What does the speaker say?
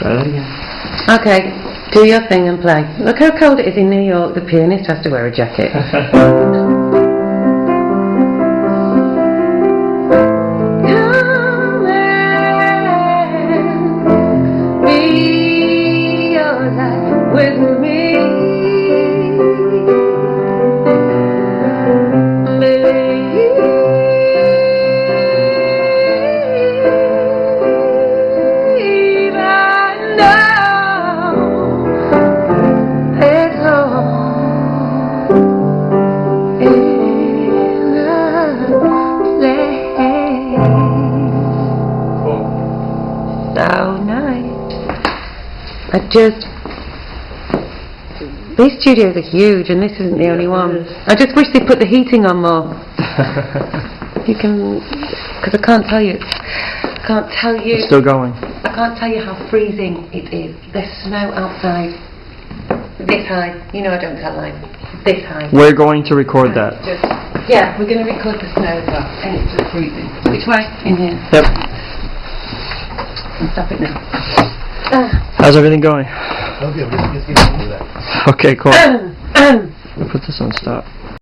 Try that again. Okay, do your thing and play. Look how cold it is in New York. The pianist has to wear a jacket. Come and be your life with me. These studios are huge, and this isn't the only one. I just wish they put the heating on more. You can, because I can't tell you. It's still going. I can't tell you how freezing it is. There's snow outside, this high. You know I don't tell lies. This high. We're going to record that. Yeah, we're going to record the snow as well, and it's just freezing. Which way? In here. Yep. And stop it now. How's everything going? Okay, we'll just get into that. Okay, cool. We'll put this on stop.